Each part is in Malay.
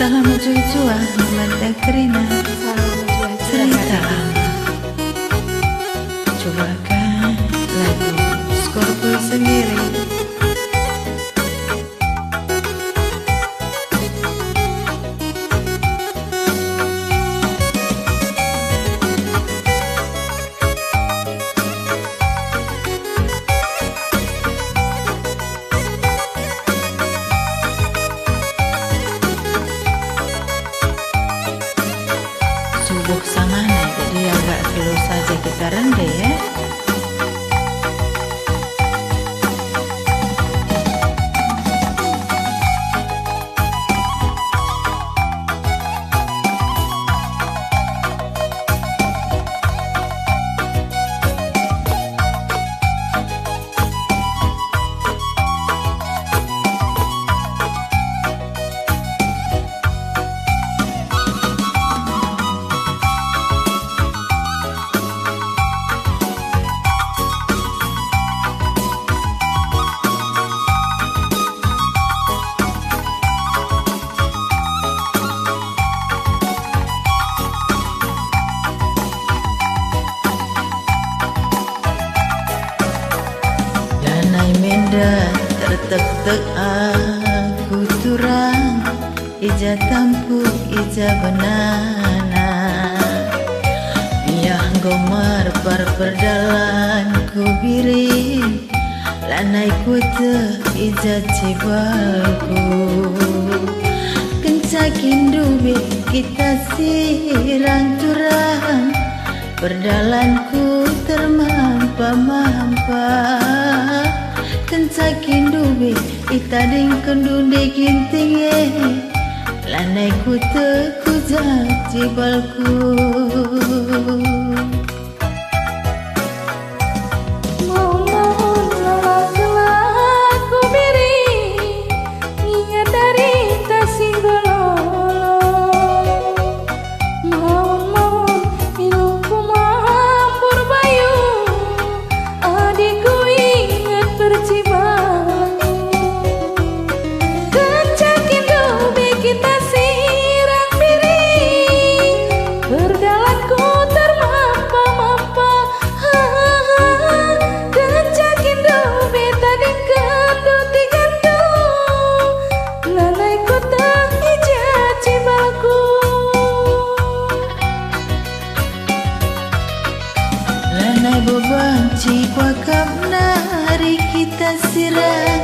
Salam cuy-cua, mata kerina cerita. Cobakan lagu Scorpio sendiri. Subuh samana, jadi agak slow saja kita rendai ya. Menda tertek-tek aku turang ija tampu ija benana biah gomar par perdalan ku birin lanai kuta ija cibalku kencakin dubi kita sirang turang perdalanku termampa-mampa kencakin dubi itading kendude ginting lanai ku teku jibalku bebanci kuakap nari kita sirah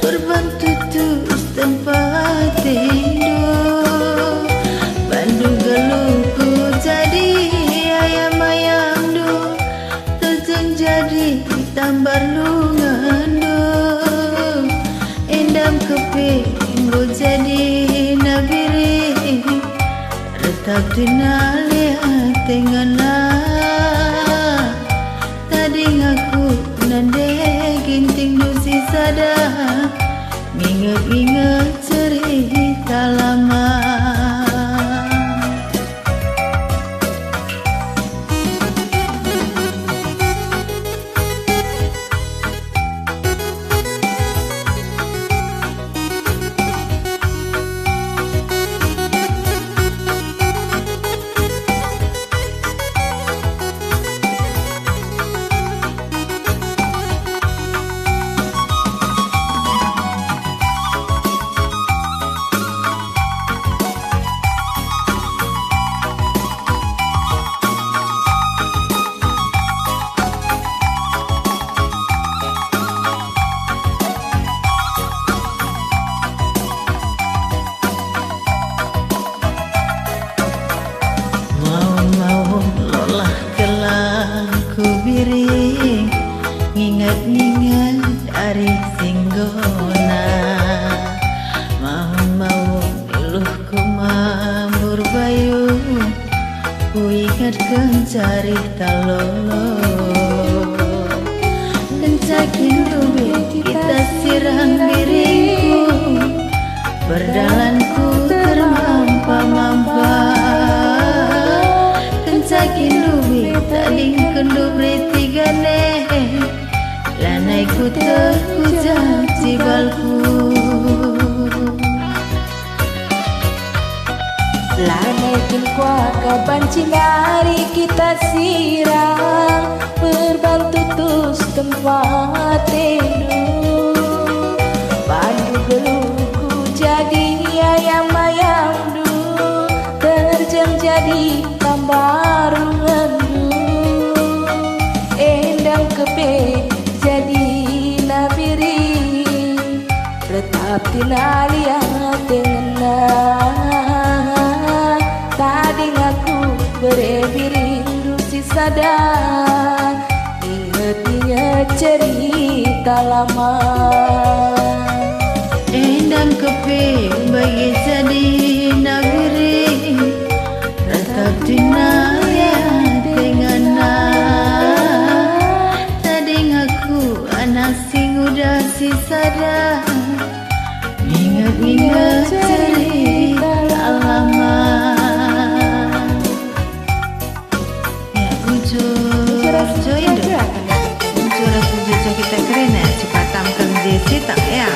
berbantu terus tempat tidur bandu geluku jadi ayam-ayam do terjeng jadi tambar lungan do endam kepe inggo jadi nabiri retak tinali tengana aku nande ginting dusi sada inget-inget cerita lama. Ngingat-ngingat ari singgona mau iluh ku mamur bayu ku ingatkan cari talolo kencakin dubi kita sirang diriku berdalanku termampa-mampa kencakin dubi taling kendu tiga lanai ku terkuja jibalku kapan cinari kita sirang berbantu tus tempat tidur pandu geluku jadi ayam-ayam du terjang jadi tambar ngendu endang kepe jadi nabiri retap tinalia tengenah tadi ngaku berebiri rusi sadar inget-inget cerita lama endang kepe bagi jadi nabiri tetap dinaya dengan tadi ngaku anak sing udah si sadar inget-inget cerita lama. Ya ujur join dong ujur kita keren ya cipatam kang jesi tak ya